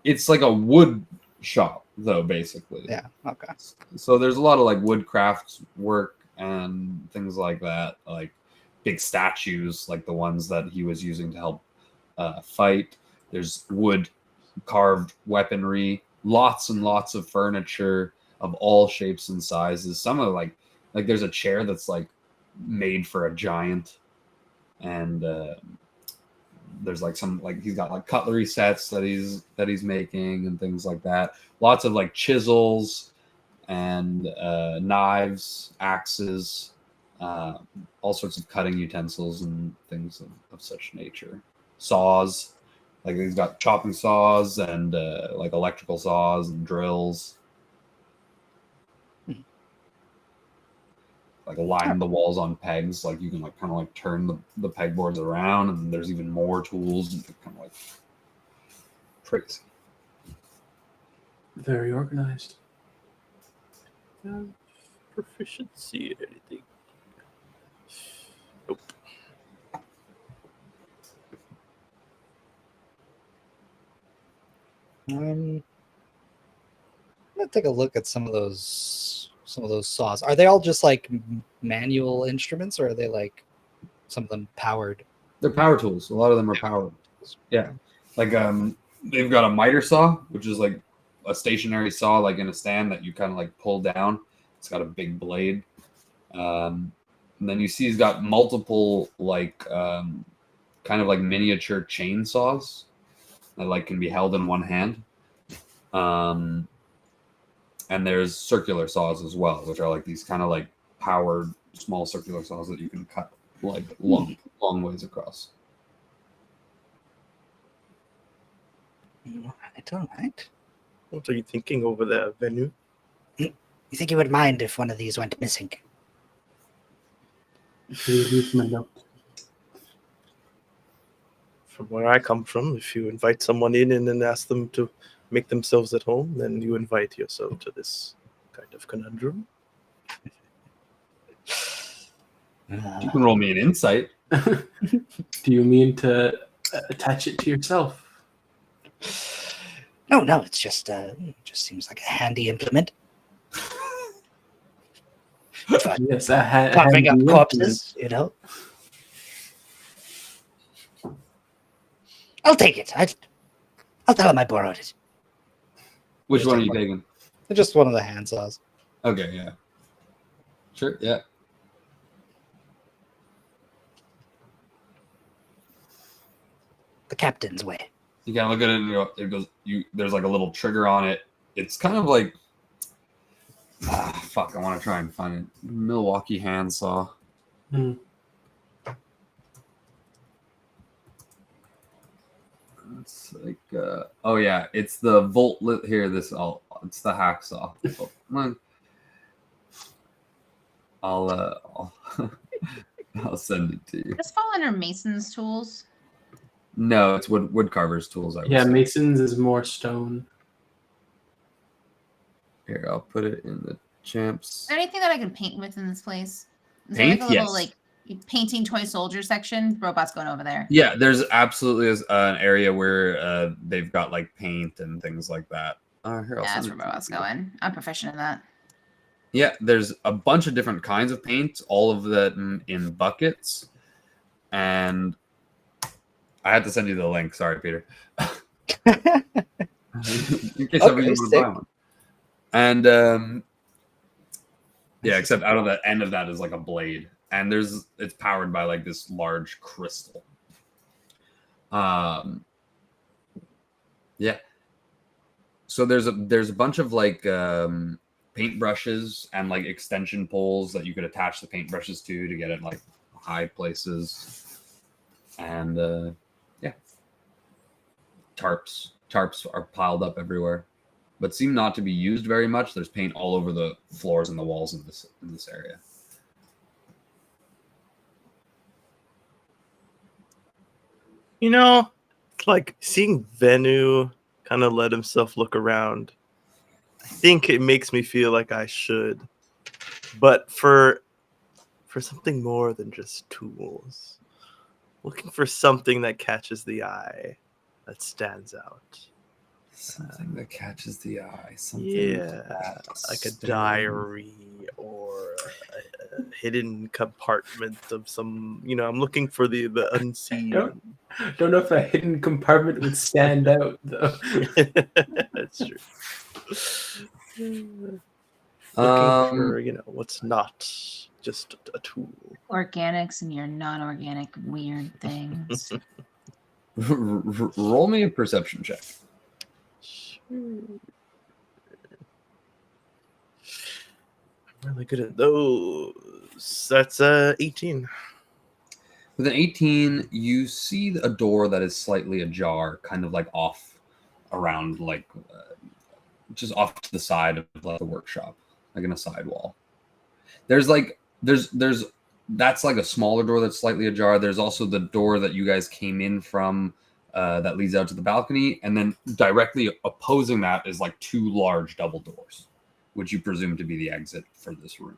It's like a wood shop, though, basically. Yeah. Okay. So there's a lot of like woodcraft work and things like that, like big statues, like the ones that he was using to help fight. There's wood carved weaponry, lots and lots of furniture of all shapes and sizes. Some are like Like there's a chair that's like made for a giant, and there's like some like he's got like cutlery sets that he's making and things like that. Lots of like chisels and knives, axes, all sorts of cutting utensils and things of such nature. Saws, like he's got chopping saws and like electrical saws and drills. Like line the walls on pegs, like you can like kind of like turn the pegboards around, and there's even more tools and kind of like crazy. Very organized. Proficiency or anything? Nope. I'm gonna take a look at some of those saws. Are they all just like manual instruments, or are they like some of them powered? They're power tools. A lot of them are powered. Yeah, like they've got a miter saw, which is like a stationary saw, like in a stand that you kind of like pull down. It's got a big blade. And then you see he's got multiple like kind of like miniature chainsaws that like can be held in one hand. And there's circular saws as well, which are like these kind of like powered small circular saws that you can cut like long ways across. All right. What are you thinking over there, Venu? You think you would mind if one of these went missing? Leave my note. From where I come from, if you invite someone in and then ask them to make themselves at home, then you invite yourself to this kind of conundrum. You can roll me an insight. Do you mean to attach it to yourself? No, it's just seems like a handy implement. Yes, Carving up corpses, you know. I'll take it. I'll tell him I borrowed it. Which one are you taking? Just one of the hand saws. Okay, yeah. Sure, yeah. The captain's way. You kind of look at it and it goes. There's like a little trigger on it. It's kind of like, fuck. I want to try and find it. Milwaukee handsaw. It's like, oh yeah, it's the volt. Here, it's the hacksaw. Oh, come on. I'll send it to you. Does this fall under Mason's tools? No, it's wood carver's tools. I would say. Mason's is more stone. Here, I'll put it in the champs. Is there anything that I can paint with in this place? Is Paint? there like a little Yes. like painting toy soldier section? Robot's going over there. Yeah, there's absolutely an area where they've got like paint and things like that. Here, I'll That's send where it to Robot's you. going. I'm proficient in that. Yeah, there's a bunch of different kinds of paint, all of them in buckets. And I had to send you the link. Sorry, Peter. In case ever you want to buy one. And yeah, except out of the end of that is like a blade. And it's powered by like this large crystal. Yeah. So there's a bunch of like paintbrushes and like extension poles that you could attach the paintbrushes to get it like high places. And yeah. Tarps are piled up everywhere, but seem not to be used very much. There's paint all over the floors and the walls in this area. You know, it's like seeing Venu kind of let himself look around. I think it makes me feel like I should, but for something more than just tools, looking for something that catches the eye, that stands out. Something that catches the eye. Something Like a diary or a hidden compartment of some. I'm looking for the unseen. Don't know if a hidden compartment would stand out though. That's true. Looking for, what's not just a tool. Organics and your non-organic weird things. Roll me a perception check. I'm really good at those. That's 18. With an 18, you see a door that is slightly ajar, kind of like off around, like just off to the side of like the workshop, like in a sidewall. There's that's like a smaller door that's slightly ajar. There's also the door that you guys came in from that leads out to the balcony, and then directly opposing that is like two large double doors, which you presume to be the exit for this room.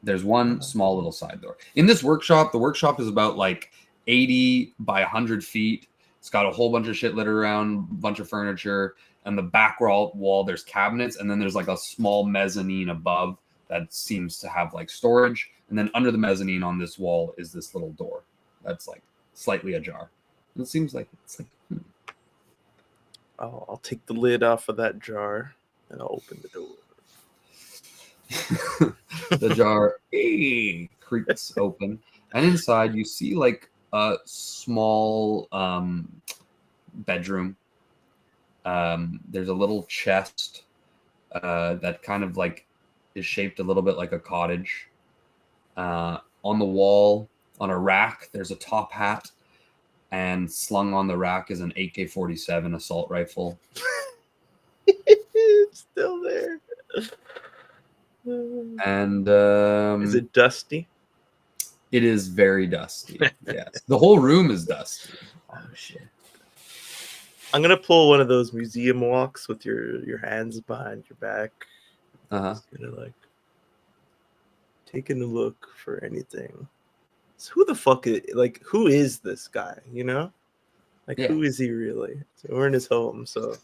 There's one small little side door. In this workshop, the workshop is about like 80 by 100 feet. It's got a whole bunch of shit littered around, a bunch of furniture. And the back wall, there's cabinets. And then there's like a small mezzanine above that seems to have like storage. And then under the mezzanine on this wall is this little door that's like slightly ajar. And it seems like it's like, I'll take the lid off of that jar and I'll open the door. The jar creaks open, and inside you see like a small bedroom. There's a little chest that kind of like is shaped a little bit like a cottage. On the wall, on a rack, there's a top hat, and slung on the rack is an AK-47 assault rifle. It's still there. And is it dusty? It is very dusty. Yes, the whole room is dusty. Oh shit! I'm gonna pull one of those museum walks with your hands behind your back. Just gonna like taking a look for anything. So who the fuck is who is this guy? Who is he really? So we're in his home, so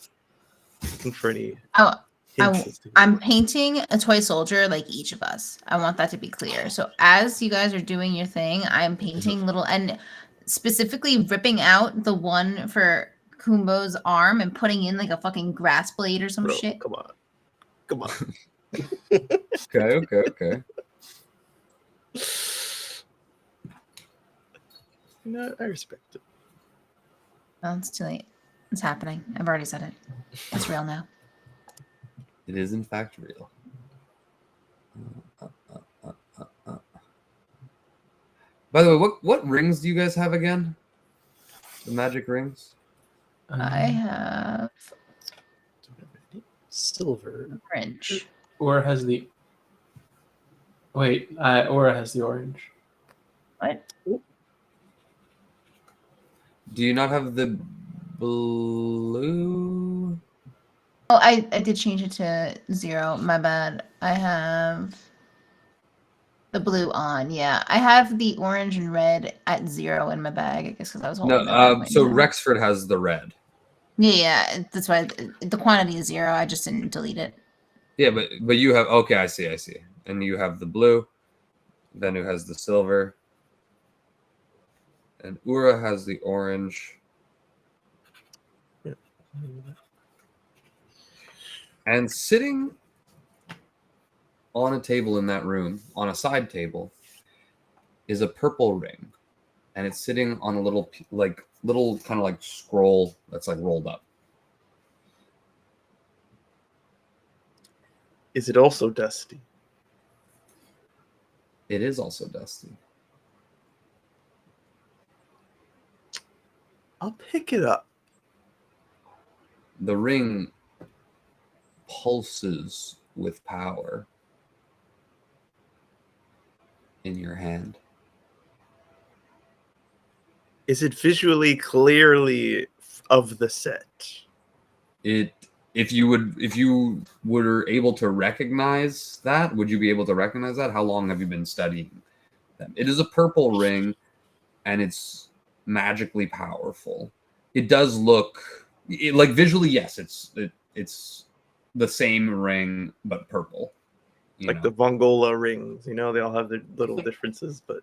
looking for any. I'm painting a toy soldier like each of us. I want that to be clear. So as you guys are doing your thing, I'm painting little and specifically ripping out the one for Kumbo's arm and putting in like a fucking grass blade or some shit. Come on. Okay. I respect it. Well, it's too late. It's happening. I've already said it. It's real now. It is in fact real. By the way, what rings do you guys have again? The magic rings? I have silver. orange. Aura has the. Wait, Aura has the orange. What? Do you not have the blue? Oh, I did change it to 0. My bad. I have the blue on. Yeah, I have the orange and red at 0 in my bag. I guess because I was holding. No, so Rexford has the red. Yeah, that's why the quantity is 0. I just didn't delete it. Yeah, but you have okay. I see. And you have the blue. Venu has the silver. And Ura has the orange. Yeah. And sitting on a table in that room, on a side table, is a purple ring. And it's sitting on a little kind of like scroll that's like rolled up. Is it also dusty? It is also dusty. I'll pick it up. The ring pulses with power in your hand. Is it visually clearly of the set? If you were able to recognize that, would you be able to recognize that? How long have you been studying them? It is a purple ring, and it's magically powerful. It does look like visually, yes, it's the same ring but purple. Like the Vongola rings, they all have their little differences, but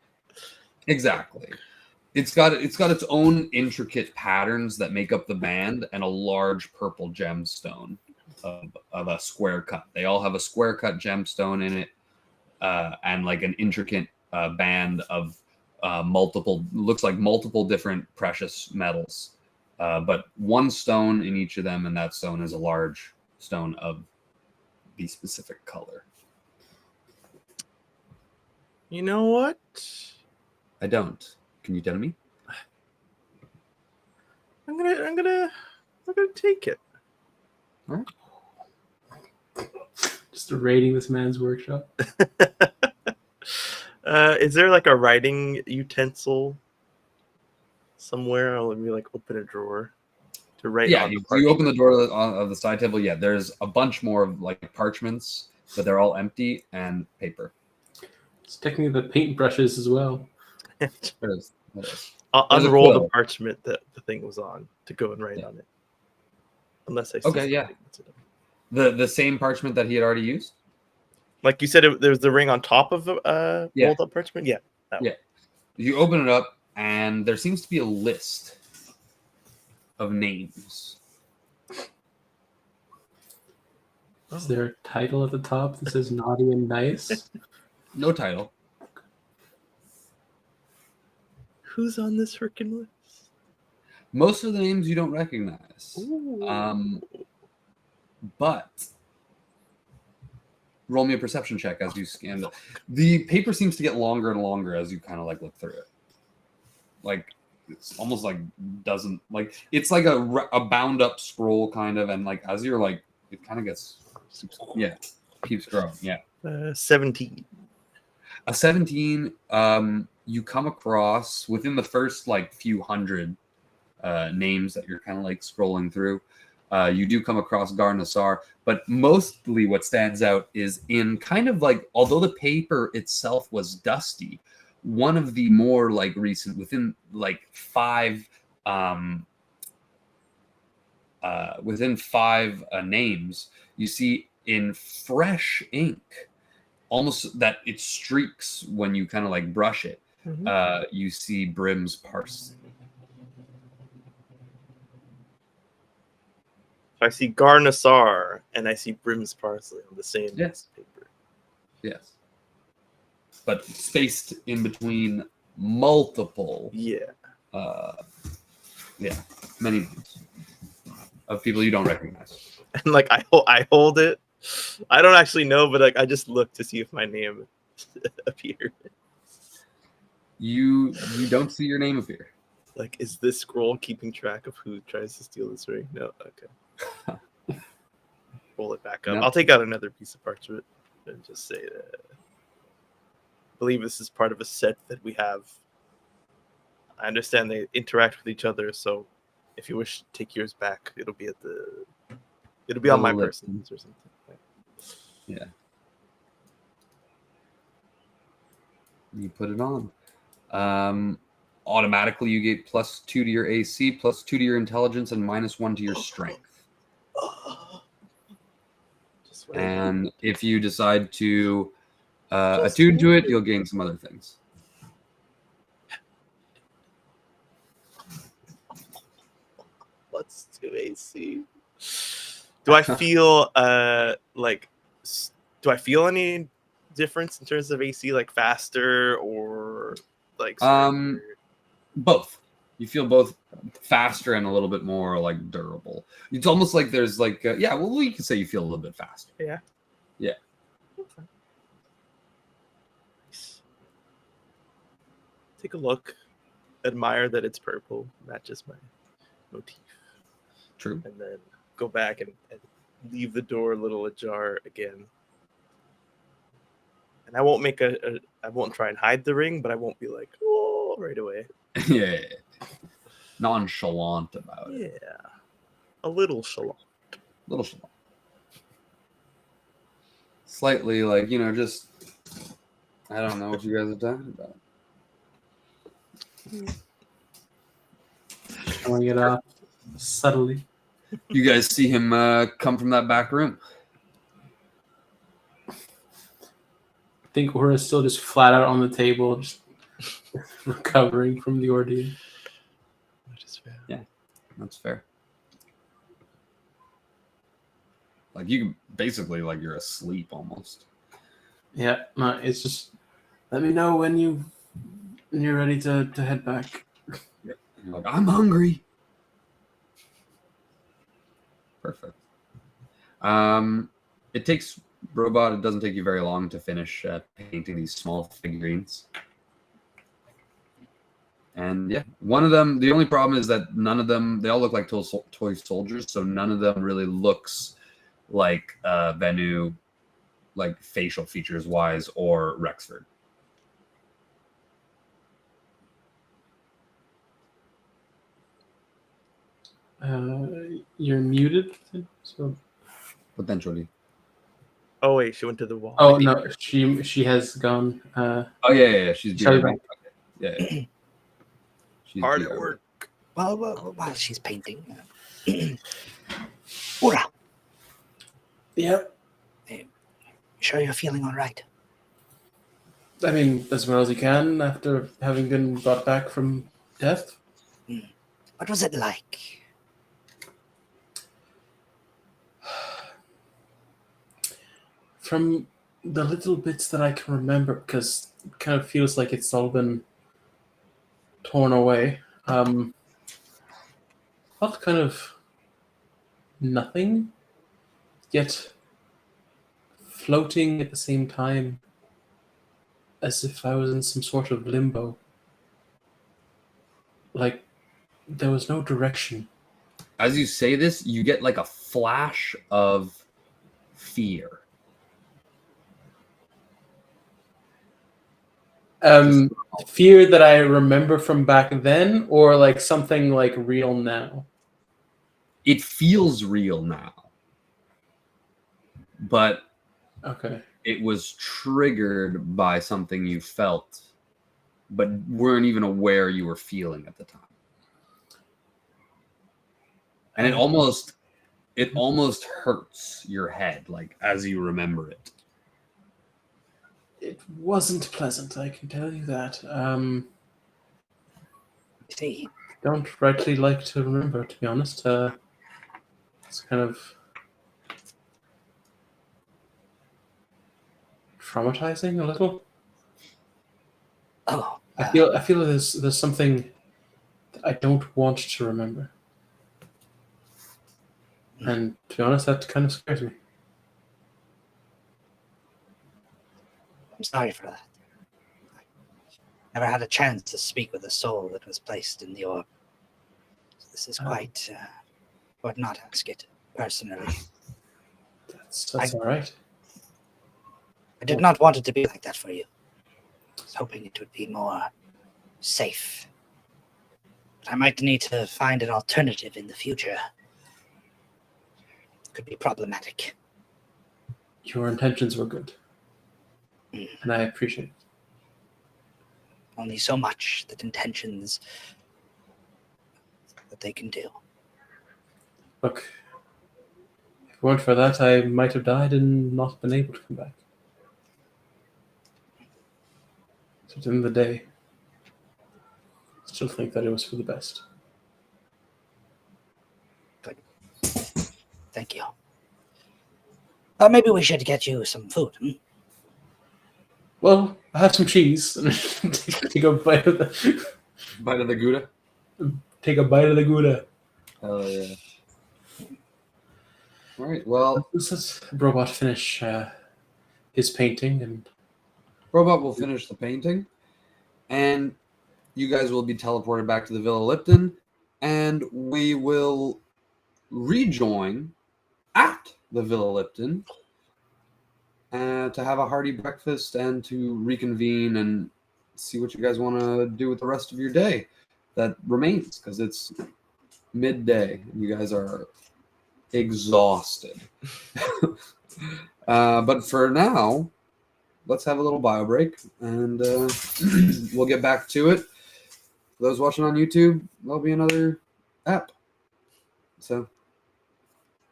exactly. It's got its own intricate patterns that make up the band and a large purple gemstone of a square cut. They all have a square cut gemstone in it, and like an intricate band of looks like multiple different precious metals. But one stone in each of them, and that stone is a large stone of the specific color. You know what? I don't. Can you tell me? I'm gonna take it. All right. Just raiding this man's workshop. Is there like a writing utensil somewhere? I'll let me like open a drawer to write. Yeah, on the you open parchment. the door of the side table. Yeah, there's a bunch more of like parchments, but they're all empty, and paper. It's technically the paintbrushes as well. There is. There is. I'll There's a unroll the quill. parchment that the thing was on to go and write on it. Unless I see Okay, yeah. something that's- The same parchment that he had already used. Like you said, there's the ring on top of the Yeah. rolled up parchment. Yeah. That Yeah. You open it up, and there seems to be a list of names. Is there a title at the top that says naughty and nice? No title. Who's on this freaking list? Most of the names you don't recognize. Ooh. But roll me a perception check as you scan it. The paper seems to get longer and longer as you kind of like look through it. Like it's almost like doesn't like it's like a bound up scroll kind of, and like as you're like it kind of gets keeps growing. Yeah. 17. A 17. You come across within the first like few hundred names that you're kind of like scrolling through. You do come across Garnassar, but mostly what stands out is in kind of like, although the paper itself was dusty, one of the more like recent, within like five names, you see in fresh ink, almost that it streaks when you kind of like brush it. You see Brim's parsley. I see Garnassar and I see Brim's parsley on the same Yes. paper. Yes. But spaced in between multiple, Yeah. many names of people you don't recognize. And like I hold it. I don't actually know, but like I just look to see if my name appears. You don't see your name appear. Like, is this scroll keeping track of who tries to steal this ring? No. Okay. Roll it back up. No. I'll take out another piece of parchment and just say that I believe this is part of a set that we have. I understand they interact with each other, so if you wish to take yours back, it'll be on my person or something. Yeah. You put it on. Automatically, you get +2 to your AC, +2 to your intelligence, and -1 to your strength. Just what I And if you decide to Just attune to it, what I you'll gain some other things. Let's do AC. Do I feel do I feel any difference in terms of AC, like faster or like stronger? Both. You feel both faster and a little bit more like durable. It's almost like there's like well, you could say you feel a little bit faster. Yeah. Yeah. Okay. Nice. Take a look. Admire that it's purple. Matches my motif. True. And then go back and leave the door a little ajar again. And I won't I won't try and hide the ring, but I won't be like, oh, right away. Yeah. Nonchalant about it. Yeah. A little chalant. Little chalant. Slightly like, just I don't know what you guys are talking about. Showing it off subtly. You guys see him come from that back room. I think Aura's still just flat out on the table, just recovering from the ordeal. Which is fair. Yeah, that's fair. Like you can basically like you're asleep almost. Yeah, no, it's just let me know when you're ready to head back. You're like, I'm hungry. Perfect. It takes Robot. It doesn't take you very long to finish painting these small figurines. And yeah, one of them. The only problem is that none of them. They all look like toy soldiers, so none of them really looks like Venu, like facial features wise, or Rexford. You're muted. So. Potentially. Oh wait, she went to the wall. Oh no, she has gone. Oh yeah. She's Sorry, DRing. Okay. Yeah. She's Hard at DRing. work. Well, while she's painting. Ura, Yeah, sure you're feeling all right? I mean as well as you can after having been brought back from death. What was it like? From the little bits that I can remember, because it kind of feels like it's all been torn away. Felt kind of nothing, yet floating at the same time, as if I was in some sort of limbo. Like there was no direction. As you say this, you get like a flash of fear. Fear that I remember from back then, or like something like real now. It feels real now, but Okay. it was triggered by something you felt, but weren't even aware you were feeling at the time. And it almost hurts your head, like as you remember it. It wasn't pleasant, I can tell you that. See, Don't rightly like to remember, to be honest. It's kind of traumatizing a little. oh, I feel there's something that I don't want to remember. And to be honest, that kind of scares me. I'm sorry for that. I never had a chance to speak with a soul that was placed in the orb. This is quite, would not ask it personally. That's all right. I did not want it to be like that for you. I was hoping it would be more safe. But I might need to find an alternative in the future. It could be problematic. Your intentions were good, and I appreciate it. Only so much that intentions that they can do. Look, if it weren't for that, I might have died and not been able to come back. So at the end of the day, I still think that it was for the best. Good. Thank you. Maybe we should get you some food. Well, I have some cheese. Take a bite of the Bite of the Gouda? take a bite of the Gouda. Oh yeah. All right. Well, This is Robot finish his painting, and Robot will finish the painting, and you guys will be teleported back to the Villa Lipton, and we will rejoin at the Villa Lipton to have a hearty breakfast and to reconvene and see what you guys want to do with the rest of your day that remains, because it's midday and you guys are exhausted. But for now, let's have a little bio break, and we'll get back to it. For those watching on YouTube, there'll be another app. So,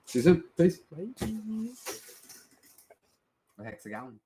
see you soon. Peace. The Hexagon.